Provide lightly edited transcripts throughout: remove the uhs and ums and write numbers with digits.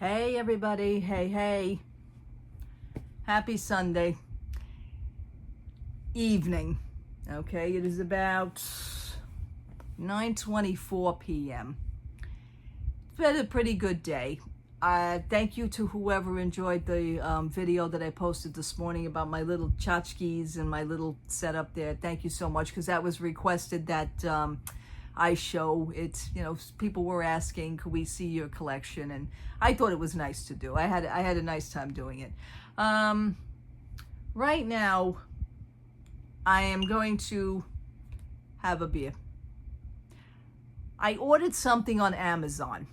Hey everybody, hey. Happy Sunday evening. Okay, it is about 9:24 p.m. It's been a pretty good day. Thank you to whoever enjoyed the video that I posted this morning about my little tchotchkes and my little setup there. Thank you so much, because that was requested that I show it. You know, people were asking, could we see your collection? And I thought it was nice to do. I had a nice time doing it. Right now, I am going to have a beer. I ordered something on Amazon,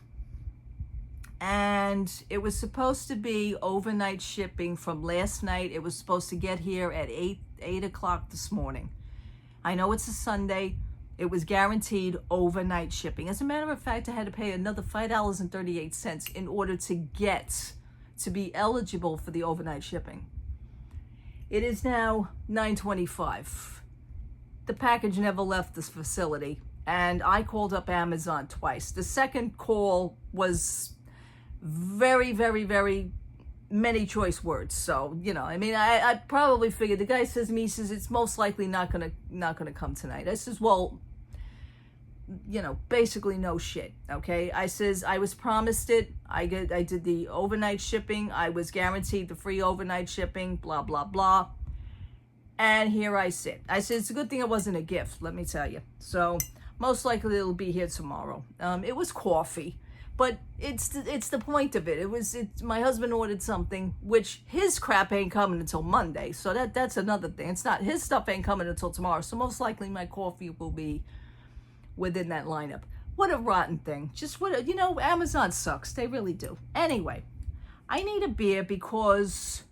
and it was supposed to be overnight shipping from last night. It was supposed to get here at 8 o'clock this morning. I know it's a Sunday. It was guaranteed overnight shipping. As a matter of fact, I had to pay another $5.38 in order to be eligible for the overnight shipping. It is now 9:25. The package never left this facility, and I called up Amazon twice. The second call was very many choice words. So, you know, I mean, I probably figured. The guy says to me, he says, it's most likely not gonna come tonight. I says, well, you know, basically no shit. Okay. I says, I was promised it. I did the overnight shipping. I was guaranteed the free overnight shipping, blah, blah, blah. And here I sit. I said, it's a good thing it wasn't a gift, let me tell you. So most likely it'll be here tomorrow. It was coffee, but it's the point of it. My husband ordered something, which his crap ain't coming until Monday. So that's another thing. It's not, his stuff ain't coming until tomorrow. So most likely my coffee will be within that lineup. What a rotten thing. Just you know, Amazon sucks. They really do. Anyway, I need a beer because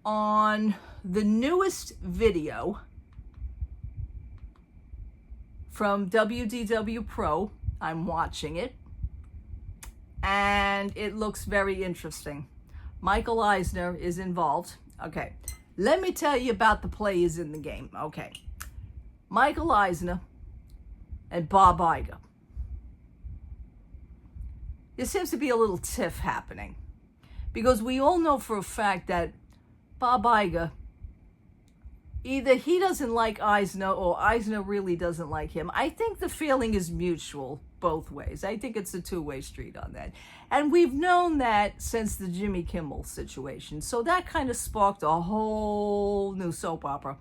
on the newest video from WDW Pro, I'm watching it, and it looks very interesting. Michael Eisner is involved. Okay, let me tell you about the players in the game. Okay, Michael Eisner and Bob Iger. There seems to be a little tiff happening, because we all know for a fact that Bob Iger, either he doesn't like Eisner or Eisner really doesn't like him. I think the feeling is mutual both ways. I think it's a two-way street on that. And we've known that since the Jimmy Kimmel situation. So that kind of sparked a whole new soap opera.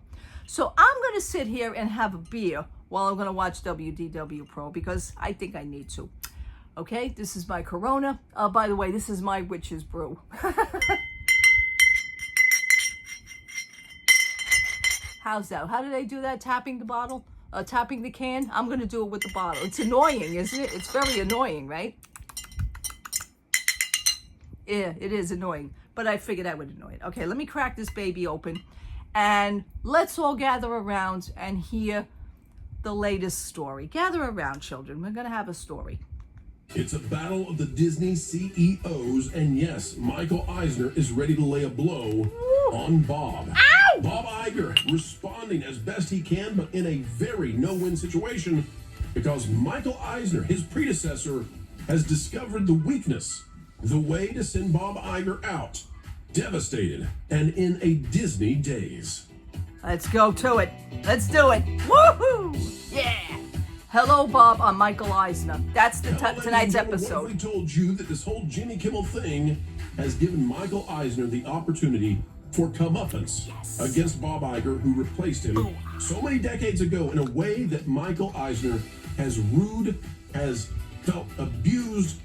So I'm going to sit here and have a beer while I'm going to watch WDW Pro, because I think I need to. Okay, this is my Corona. By the way, this is my witch's brew. How's that? How did I do that? Tapping the bottle? Tapping the can? I'm going to do it with the bottle. It's annoying, isn't it? It's very annoying, right? Yeah, it is annoying. But I figured I would annoy it. Okay, let me crack this baby open. And let's all gather around and hear the latest story. Gather around, children. We're going to have a story. It's a battle of the Disney CEOs, and yes, Michael Eisner is ready to lay a blow on Bob. Ow! Bob Iger responding as best he can, but in a very no-win situation, because Michael Eisner, his predecessor, has discovered the weakness, the way to send Bob Iger out, devastated and in a Disney daze. Let's go to it. Let's do it. Woohoo! Yeah! Hello, Bob. I'm Michael Eisner. That's tonight's episode. We told you that this whole Jimmy Kimmel thing has given Michael Eisner the opportunity for comeuppance against Bob Iger, who replaced him so many decades ago, in a way that Michael Eisner has felt abused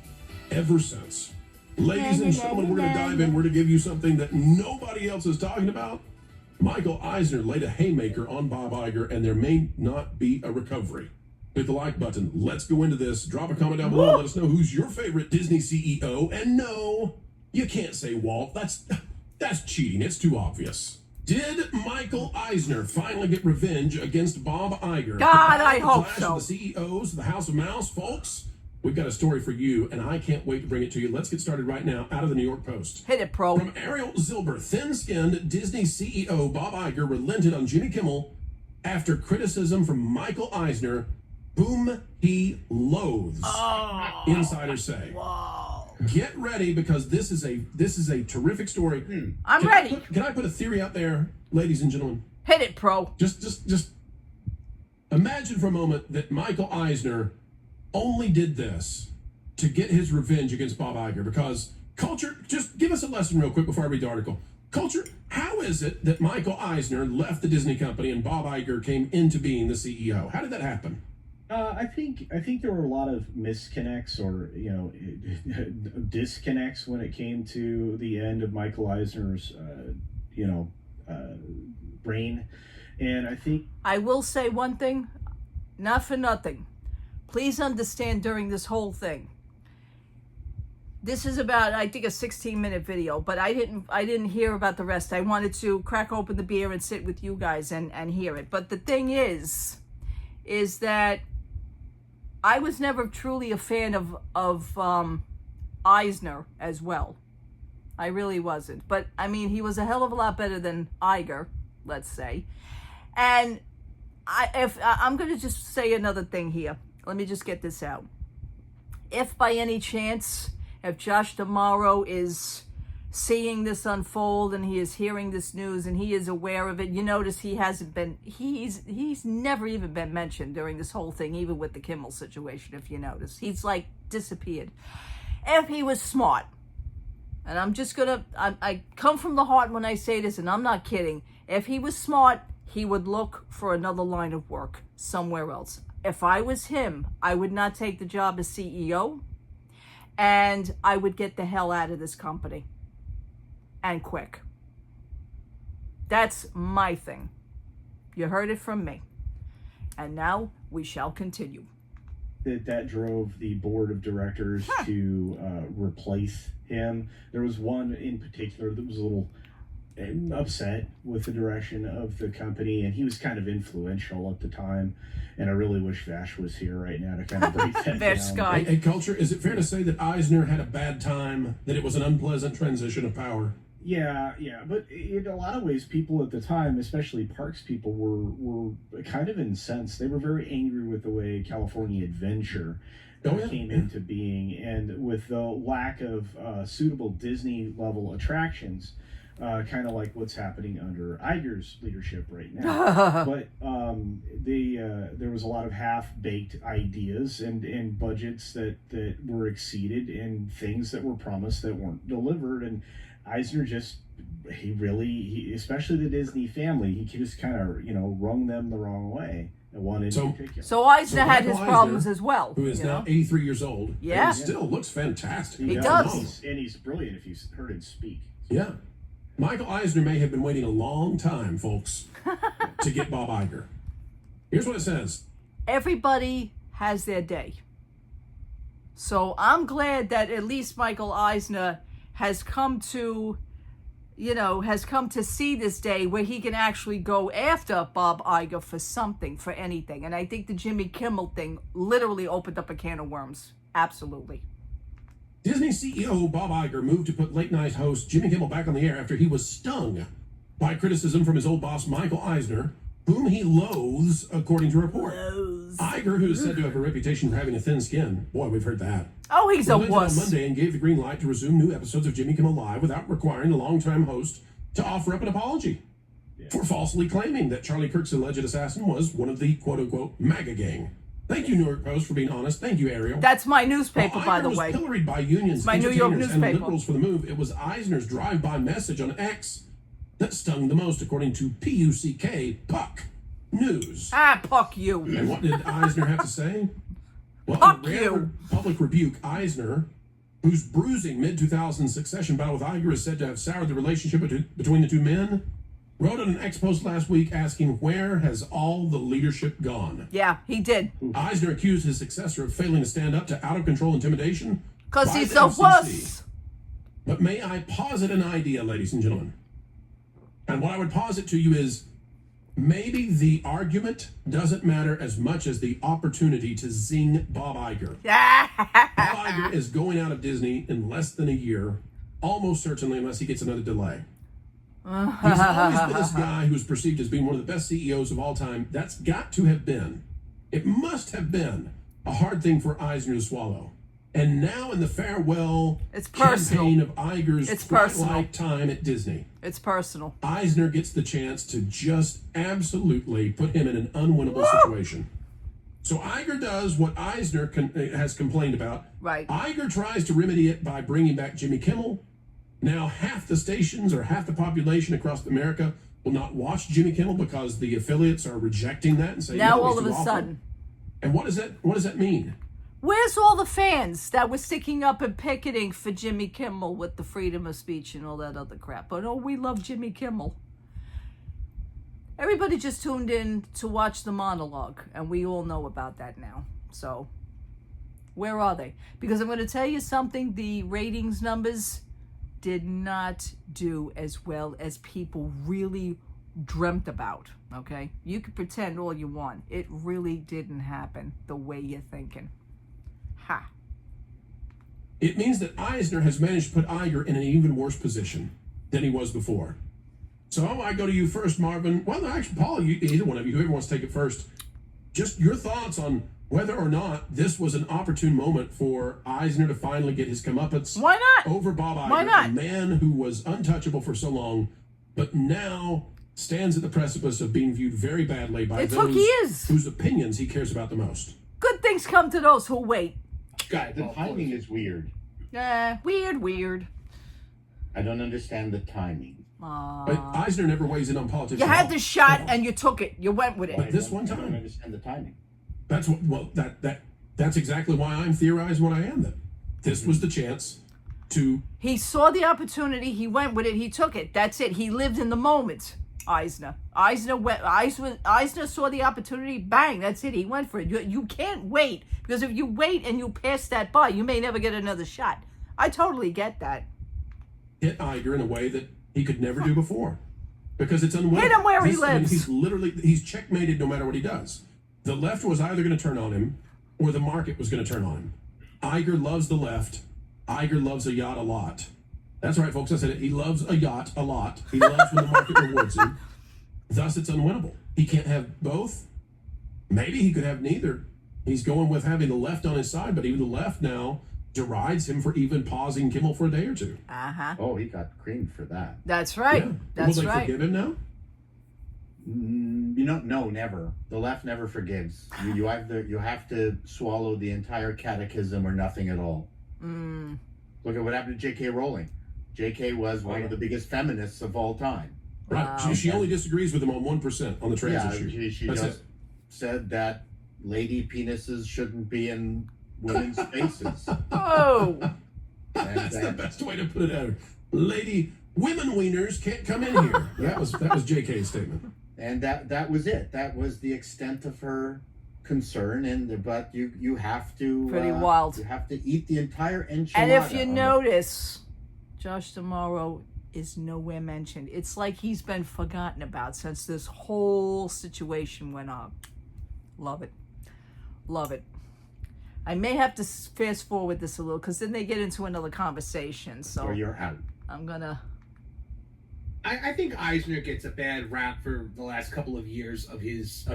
ever since. Ladies and gentlemen, we're going to dive in. We're going to give you something that nobody else is talking about. Michael Eisner laid a haymaker on Bob Iger, and there may not be a recovery. Hit the like button. Let's go into this. Drop a comment down below. Let us know who's your favorite Disney CEO. And no, you can't say Walt. That's cheating. It's too obvious. Did Michael Eisner finally get revenge against Bob Iger? God, I hope so. The CEOs of the House of Mouse, folks. We've got a story for you, and I can't wait to bring it to you. Let's get started right now out of the New York Post. Hit it, Pro. From Ariel Zilber, thin-skinned Disney CEO Bob Iger relented on Jimmy Kimmel after criticism from Michael Eisner, whom he loathes, insiders say. Whoa. Get ready, because this is a terrific story. I'm ready. Can I put a theory out there, ladies and gentlemen? Hit it, pro. Just imagine for a moment that Michael Eisner only did this to get his revenge against Bob Iger, because Culture, just give us a lesson real quick before I read the article. Culture, how is it that Michael Eisner left the Disney company and Bob Iger came into being the CEO? How did that happen? I think there were a lot of misconnects, or disconnects when it came to the end of Michael Eisner's reign, and I think I will say one thing, not for nothing. Please understand, during this whole thing, this is about, I think, a 16-minute video, but I didn't hear about the rest. I wanted to crack open the beer and sit with you guys and hear it. But the thing is that I was never truly a fan of Eisner as well. I really wasn't. But, I mean, he was a hell of a lot better than Iger, let's say. And I'm going to just say another thing here. Let me just get this out. If by any chance, if Josh D'Amaro is seeing this unfold and he is hearing this news and he is aware of it, you notice he's never even been mentioned during this whole thing, even with the Kimmel situation, if you notice. He's like disappeared. If he was smart, and I come from the heart when I say this, and I'm not kidding. If he was smart, he would look for another line of work somewhere else. If I was him, I would not take the job as CEO, and I would get the hell out of this company. And quick. That's my thing. You heard it from me. And now we shall continue. That drove the board of directors to replace him. There was one in particular that was a little upset with the direction of the company, and he was kind of influential at the time, and I really wish Vash was here right now to kind of break that Vash down. Hey, Culture, is it fair to say that Eisner had a bad time, that it was an unpleasant transition of power? Yeah, but in a lot of ways, people at the time, especially Parks people, were kind of incensed. They were very angry with the way California Adventure came into being, and with the lack of suitable Disney-level attractions, kind of like what's happening under Iger's leadership right now. But there was a lot of half-baked ideas and budgets that were exceeded, and things that were promised that weren't delivered, and Eisner especially the Disney family, he just kind of, wrung them the wrong way. One in particular. So Eisner had his Eisner, problems as well. Who is now 83 years old. Yeah. And still looks fantastic. He does. And he's brilliant if you've heard him speak. Yeah. Michael Eisner may have been waiting a long time, folks, to get Bob Iger. Here's what it says. Everybody has their day. So I'm glad that at least Michael Eisner has come to see this day where he can actually go after Bob Iger for something, for anything. And I think the Jimmy Kimmel thing literally opened up a can of worms. Absolutely. Disney CEO Bob Iger moved to put late-night host Jimmy Kimmel back on the air after he was stung by criticism from his old boss Michael Eisner, whom he loathes, according to reports. Iger, who is said to have a reputation for having a thin skin, boy, we've heard that. Oh, he's a on wuss. Monday and gave the green light to resume new episodes of Jimmy Kimmel Live without requiring the longtime host to offer up an apology for falsely claiming that Charlie Kirk's alleged assassin was one of the quote-unquote MAGA gang. Thank you, New York Post, for being honest. Thank you, Ariel. That's my newspaper, by the was way. Pilloried by unions, my New York entertainers, and newspaper. liberals for the move. It was Eisner's drive-by message on X that stung the most, according to PUCK Puck News. Puck you. And what did Eisner have to say? Well, Puck in a rare you. public rebuke, Eisner, whose bruising mid-2000 succession battle with Iger is said to have soured the relationship between the two men, wrote on an X post last week asking, where has all the leadership gone? Yeah, he did. Eisner accused his successor of failing to stand up to out-of-control intimidation. Because by he's the a FCC. wuss. But may I posit an idea, ladies and gentlemen? And what I would posit to you is, maybe the argument doesn't matter as much as the opportunity to zing Bob Iger. Bob Iger is going out of Disney in less than a year, almost certainly, unless he gets another delay. He's always been this guy who's perceived as being one of the best CEOs of all time. That's got to have been, it must have been, a hard thing for Eisner to swallow. And now in the farewell It's personal. campaign of Iger's It's personal. twilight time at Disney, It's personal. Eisner gets the chance to just absolutely put him in an unwinnable situation. So Iger does what Eisner has complained about. Right. Iger tries to remedy it by bringing back Jimmy Kimmel. Now half the stations or half the population across America will not watch Jimmy Kimmel because the affiliates are rejecting that and saying, Now no, all he's of too a awful. sudden, And what does that mean? where's all the fans that were sticking up and picketing for Jimmy Kimmel with the freedom of speech and all that other crap? But oh, we love Jimmy Kimmel. Everybody just tuned in to watch the monologue, and we all know about that now. So, where are they? Because I'm going to tell you something, the ratings numbers did not do as well as people really dreamt about, okay? You can pretend all you want. It really didn't happen the way you're thinking. Ha. It means that Eisner has managed to put Iger in an even worse position than he was before. So I go to you first, Marvin. Well, no, actually, Paul, either one of you, whoever wants to take it first. Just your thoughts on whether or not this was an opportune moment for Eisner to finally get his comeuppance Why not? over Bob Iger, Why not? a man who was untouchable for so long, but now stands at the precipice of being viewed very badly by It took those years. whose opinions he cares about the most. Good things come to those who wait. The timing is weird. Weird. I don't understand the timing. But Eisner never weighs in on politics. You at had all. the shot and you took it. You went with But it. this one I don't time, understand the timing. that's what. Well, that's exactly why I'm theorizing what I am. That this was the chance to. He saw the opportunity. He went with it. He took it. That's it. He lived in the moment. Eisner saw the opportunity. Bang. That's it. He went for it. You can't wait, because if you wait and you pass that by, you may never get another shot. I totally get that. Hit Iger in a way that he could never do before, because it's unwinnable. Hit him where he I mean, lives. he's checkmated no matter what he does. The left was either going to turn on him, or the market was going to turn on him. Iger loves the left. Iger loves a yacht a lot. That's right, folks. I said it. He loves a yacht a lot. He loves when the market rewards him. Thus, it's unwinnable. He can't have both. Maybe he could have neither. He's going with having the left on his side, but even the left now derides him for even pausing Kimmel for a day or two. Oh, he got creamed for that. That's right. Yeah. That's Will they right. forgive him now? No, never. The left never forgives. You have to swallow the entire catechism or nothing at all. Look at what happened to J.K. Rowling. J.K. was one of the biggest feminists of all time. Right. Wow. She only disagrees with him on 1% on the trans Yeah, issue. she That's just it. said that lady penises shouldn't be in women's faces. Oh. That's the best way to put it out. Women wieners can't come in here. That was JK's statement. And that was it. That was the extent of her concern. But you have to Pretty wild. You have to eat the entire enchilada. And if you notice, Josh D'Amaro is nowhere mentioned. It's like he's been forgotten about since this whole situation went on. Love it. Love it. I may have to fast forward this a little, because then they get into another conversation. So or you're out. I'm gonna. I think Eisner gets a bad rap for the last couple of years of his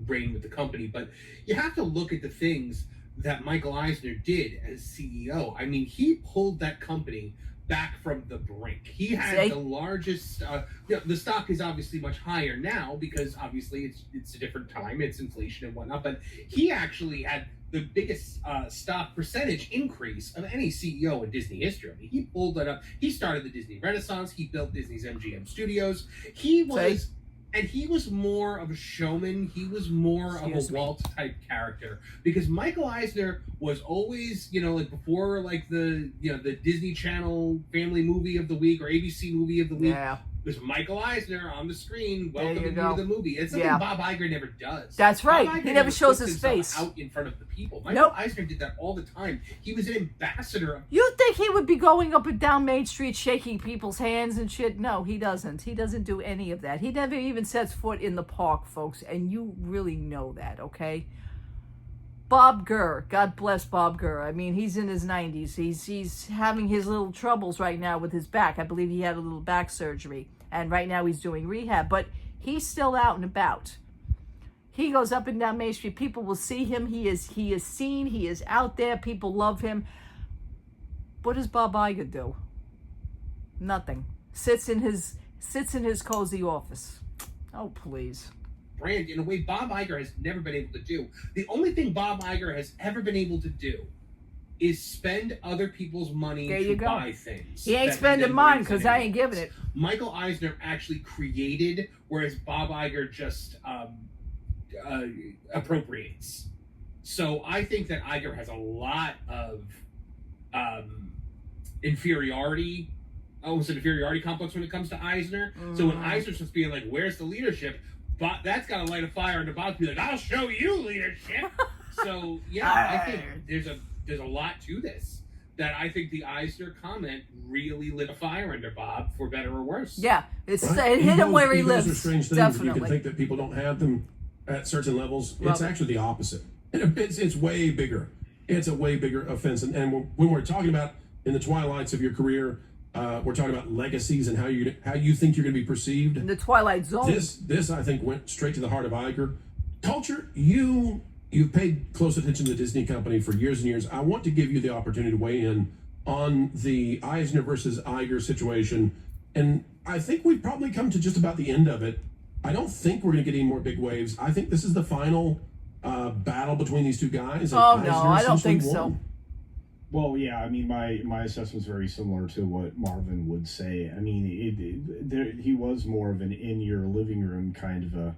reign with the company, but you have to look at the things that Michael Eisner did as CEO. I mean, he pulled that company back from the brink. He had the largest. The stock is obviously much higher now because obviously it's a different time, it's inflation and whatnot. But he actually had the biggest stock percentage increase of any CEO in Disney history. I mean, he pulled that up. He started the Disney Renaissance. He built Disney's MGM Studios. He was more of a showman. He was more of a Walt type character, because Michael Eisner was always, like before, like the Disney Channel Family Movie of the Week or ABC Movie of the Week. Yeah. There's Michael Eisner on the screen welcoming you go. to the movie. It's something Bob Iger never does. That's right. Bob Iger He never shows his puts himself face out in front of the people. Michael Nope. Eisner did that all the time. He was an ambassador of. You think he would be going up and down Main Street shaking people's hands and shit? No, he doesn't. He doesn't do any of that. He never even sets foot in the park, folks, and you really know that, okay? Bob Gurr, God bless Bob Gurr. I mean, he's in his 90s. He's having his little troubles right now with his back. I believe he had a little back surgery, and right now he's doing rehab, but he's still out and about. He goes up and down Main Street. People will see him. He is seen. He is out there. People love him. What does Bob Iger do? Nothing. Sits in his cozy office. Oh, please. Brand, in a way Bob Iger has never been able to do. The only thing Bob Iger has ever been able to do is spend other people's money There to you go. buy things. He ain't that spending then mine brings because in. I ain't giving it. Michael Eisner actually created, whereas Bob Iger just appropriates. So I think that Iger has a lot of inferiority complex when it comes to Eisner. So when Eisner's just being like, where's the leadership? But that's got to light a fire under Bob to be like, I'll show you leadership. So yeah, I think there's a lot to this. That I think the Eisner comment really lit a fire under Bob, for better or worse. Yeah, it hit Egos- him where he egos lives. are strange things. You can Definitely. think that people don't have them at certain levels. It's Robert. actually the opposite. It's way bigger. It's a way bigger offense. And when we're talking about in the twilights of your career, we're talking about legacies and how you think you're going to be perceived. In the Twilight Zone. This I think went straight to the heart of Iger. Culture, you've paid close attention to the Disney company for years and years. I want to give you the opportunity to weigh in on the Eisner versus Iger situation. And I think we've probably come to just about the end of it. I don't think we're going to get any more big waves. I think this is the final battle between these two guys. And Oh, no, Eisner I don't essentially think so. won. Well, yeah, I mean, my assessment's very similar to what Marvin would say. I mean, he was more of an in your living room kind of a.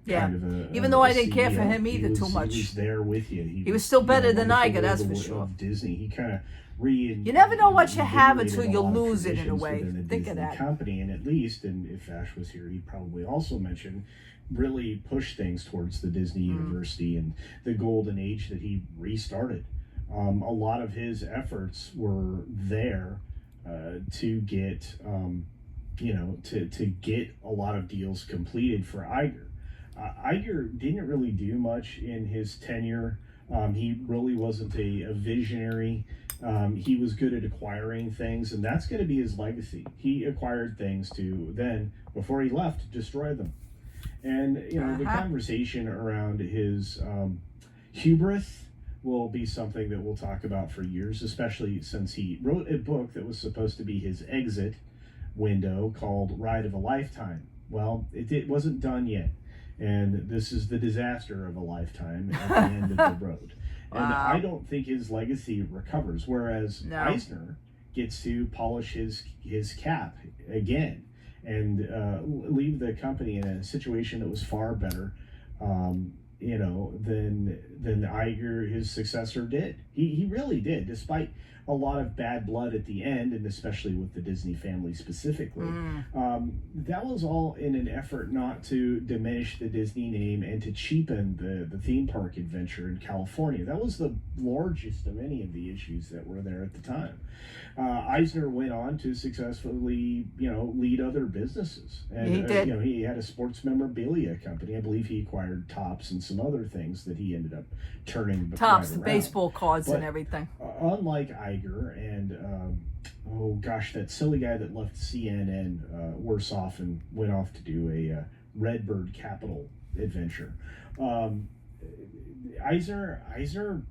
Yeah. Kind of a, Even a though I didn't care for CEO. him either too much. He was there with you. He was still better than wonderful Iger, that's world for of sure. Disney. He kind of You never know what you have reinvigorated until a you lot of lose it in a traditions way. within the Think of Disney that. company, and at least, and if Ash was here, he'd probably also mention, really push things towards the Disney University and the golden age that he restarted. A lot of his efforts were there to get, to get a lot of deals completed for Iger. Iger didn't really do much in his tenure. He really wasn't a visionary. He was good at acquiring things, and that's going to be his legacy. He acquired things to then, before he left, destroy them. And, the conversation around his hubris will be something that we'll talk about for years, especially since he wrote a book that was supposed to be his exit window called Ride of a Lifetime. Well, it wasn't done yet. And this is the disaster of a lifetime at the end of the road. And Wow. I don't think his legacy recovers, whereas No. Eisner gets to polish his cap again and leave the company in a situation that was far better, than Iger, his successor, did. He really did, despite a lot of bad blood at the end, and especially with the Disney family specifically. That was all in an effort not to diminish the Disney name and to cheapen the theme park adventure in California. That was the largest of any of the issues that were there at the time. Eisner went on to successfully, lead other businesses. And, He did. He had a sports memorabilia company. I believe he acquired Topps and some other things that he ended up turning Tops, right the around. baseball cards But- and everything. Unlike Iger and that silly guy that left CNN worse off and went off to do a Redbird Capital adventure. Eisner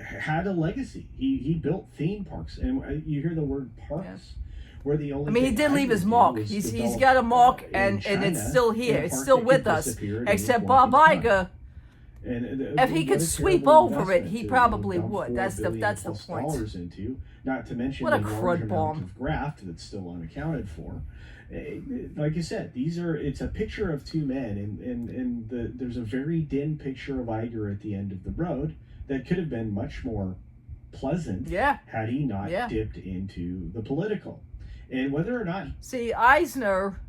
had a legacy. He built theme parks, and you hear the word parks. Yes. Where the only I mean, he thing did leave Iger his did mark. was He's develop, got a mark, in and China, it's still here. a It's park still that with could us. disappear at any Except point Bob in time. Iger, And if he what could a sweep terrible over it, investment he to probably dump would. $4 That's the billion plus point. point. Into, not to mention What a the crud large amount bomb. of graft that's still unaccounted for. Like I said, it's a picture of two men, and there's a very dim picture of Iger at the end of the road that could have been much more pleasant Yeah. had he not Yeah. dipped into the political. And whether or not See, Eisner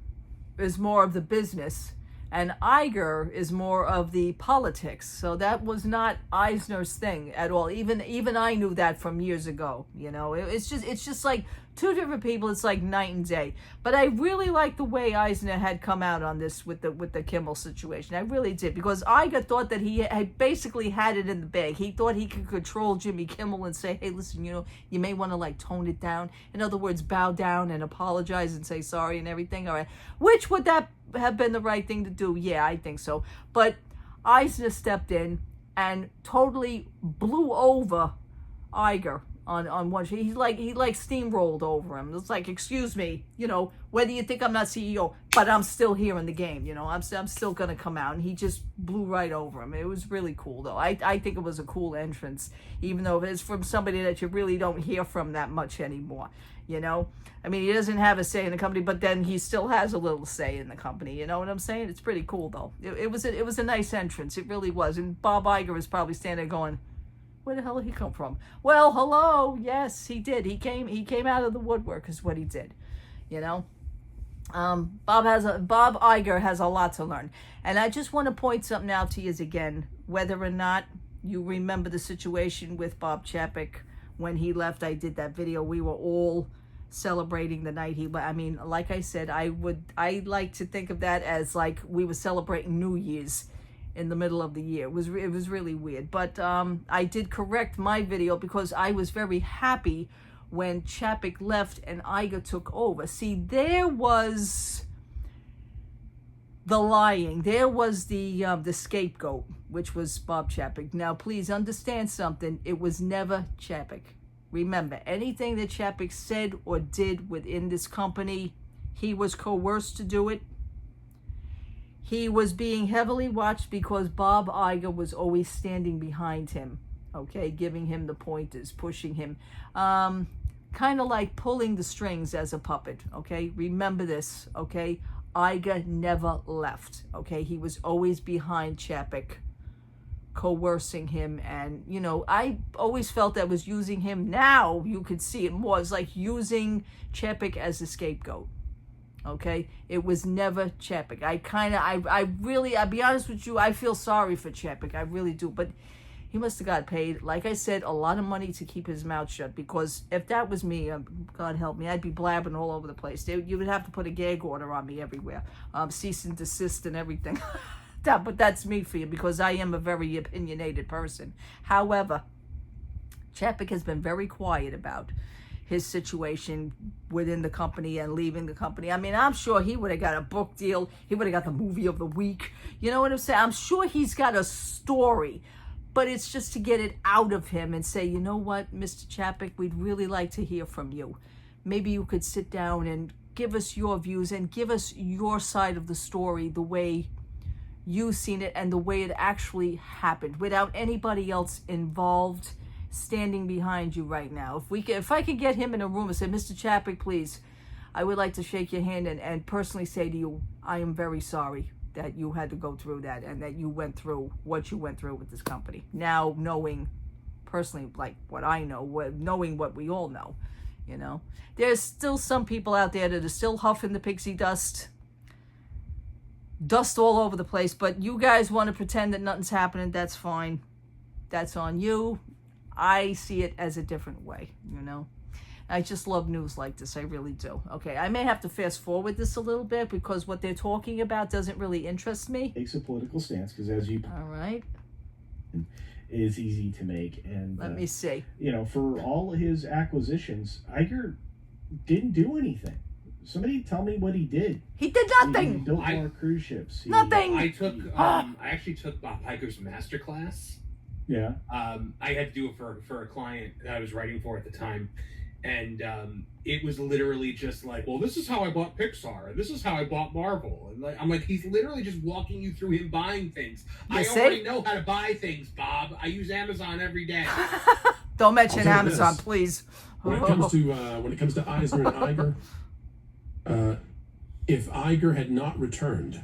is more of the business, and Iger is more of the politics. So that was not Eisner's thing at all. Even I knew that from years ago. It's just like two different people. It's like night and day. But I really like the way Eisner had come out on this with the Kimmel situation. I really did, because Iger thought that he had basically had it in the bag. He thought he could control Jimmy Kimmel and say, hey, listen, you may want to tone it down. In other words, bow down and apologize and say sorry and everything. All right, which would that have been the right thing to do? Yeah, I think so. But Eisner stepped in and totally blew over Iger. on one show. He steamrolled over him. It's like, excuse me, whether you think I'm not CEO, but I'm still here in the game. I'm still gonna come out. And he just blew right over him. It was really cool though. I think it was a cool entrance, even though it's from somebody that you really don't hear from that much anymore. I mean, he doesn't have a say in the company, but then he still has a little say in the company. You know what I'm saying? It's pretty cool though. It was a nice entrance. It really was. And Bob Iger was probably standing there going, where the hell did he come from? Well, hello. Yes, he did. He came out of the woodwork is what he did. Bob Iger has a lot to learn. And I just want to point something out to you again, whether or not you remember the situation with Bob Chapek when he left. I did that video. We were all celebrating the night he, I mean, like I said, I like to think of that as like we were celebrating New Year's in the middle of the year. It was really weird. But I did correct my video because I was very happy when Chapek left and Iger took over. See, there was the lying. There was the scapegoat, which was Bob Chapek. Now, please understand something. It was never Chapek. Remember, anything that Chapek said or did within this company, he was coerced to do it. He was being heavily watched because Bob Iger was always standing behind him, okay, giving him the pointers, pushing him, kind of like pulling the strings as a puppet, okay? Remember this, okay? Iger never left, okay? He was always behind Chapek, coercing him, and, I always felt that was using him. Now you could see it more. It's like using Chapek as a scapegoat. Okay, it was never Chapek. I'll be honest with you, I feel sorry for Chapek. I really do. But he must have got paid, like I said, a lot of money to keep his mouth shut. Because if that was me, God help me, I'd be blabbing all over the place. You would have to put a gag order on me everywhere. Cease and desist and everything. But that's me for you, because I am a very opinionated person. However, Chapek has been very quiet about his situation within the company and leaving the company. I mean, I'm sure he would have got a book deal. He would have got the movie of the week. You know what I'm saying? I'm sure he's got a story, but it's just to get it out of him and say, you know what, Mr. Chapek, we'd really like to hear from you. Maybe you could sit down and give us your views and give us your side of the story, the way you've seen it and the way it actually happened, without anybody else involved standing behind you right now. If I could get him in a room and say, Mr. Chapek, please, I would like to shake your hand and personally say to you, I am very sorry that you had to go through that and that you went through what you went through with this company. Now, knowing personally, like what I know, knowing what we all know, there's still some people out there that are still huffing the pixie dust all over the place, but you guys want to pretend that nothing's happening. That's fine. That's on you. I see it as a different way, I just love news like this. I really do. Okay, I may have to fast forward this a little bit because what they're talking about doesn't really interest me. Takes a political stance because, as you all right, is easy to make. And let me see. For all his acquisitions, Iger didn't do anything. Somebody tell me what he did. He did nothing. He built more cruise ships. Nothing. I actually took Bob Iger's masterclass. Yeah. I had to do it for a client that I was writing for at the time. And it was literally just like, well, this is how I bought Pixar, and this is how I bought Marvel. And I'm like, he's literally just walking you through him buying things. I already know how to buy things, Bob. I use Amazon every day. Don't mention Amazon, please. When it comes to Eisner and Iger, if Iger had not returned,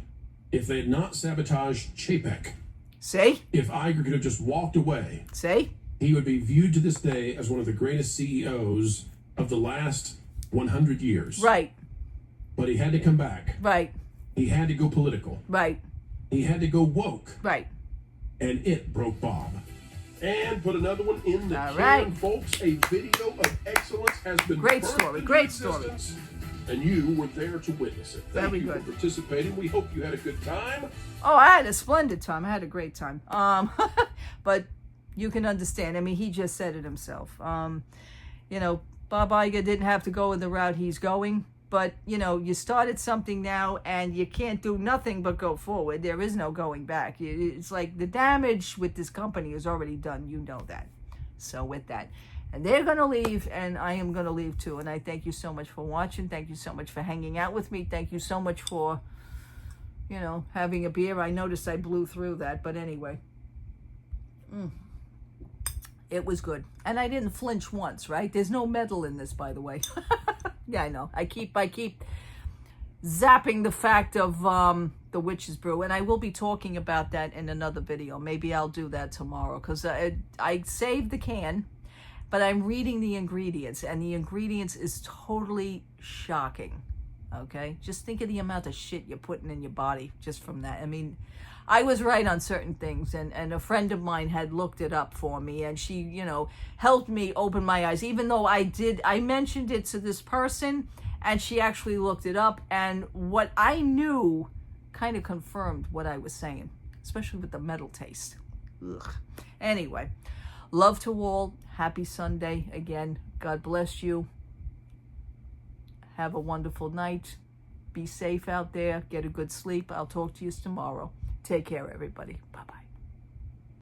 if they had not sabotaged Chapek, if Iger could have just walked away, he would be viewed to this day as one of the greatest CEOs of the last 100 years. Right. But he had to come back. Right. He had to go political. Right. He had to go woke. Right. And it broke Bob. And put another one in the can, right. Folks. A video of excellence has been great story. Great story. And you were there to witness it. Thank Very you good. for participating. We hope you had a good time. Oh, I had a splendid time. I had a great time. But you can understand. I mean, he just said it himself. Bob Iger didn't have to go in the route he's going. But, you started something now and you can't do nothing but go forward. There is no going back. It's like the damage with this company is already done. You know that. So with that. And they're going to leave, and I am going to leave too. And I thank you so much for watching. Thank you so much for hanging out with me. Thank you so much for, you know, having a beer. I noticed I blew through that, but anyway. It was good. And I didn't flinch once, right? There's no metal in this, by the way. Yeah, I know. I keep zapping the fact of the Witch's Brew, and I will be talking about that in another video. Maybe I'll do that tomorrow, because I saved the can, but I'm reading the ingredients, and the ingredients is totally shocking. Okay, just think of the amount of shit you're putting in your body just from that. I mean, I was right on certain things, and a friend of mine had looked it up for me, and she, you know, helped me open my eyes, even though I mentioned it to this person, and she actually looked it up, and what I knew kind of confirmed what I was saying, especially with the metal taste. Ugh. Anyway, love to all. Happy Sunday again. God bless you. Have a wonderful night. Be safe out there. Get a good sleep. I'll talk to you tomorrow. Take care, everybody. Bye-bye.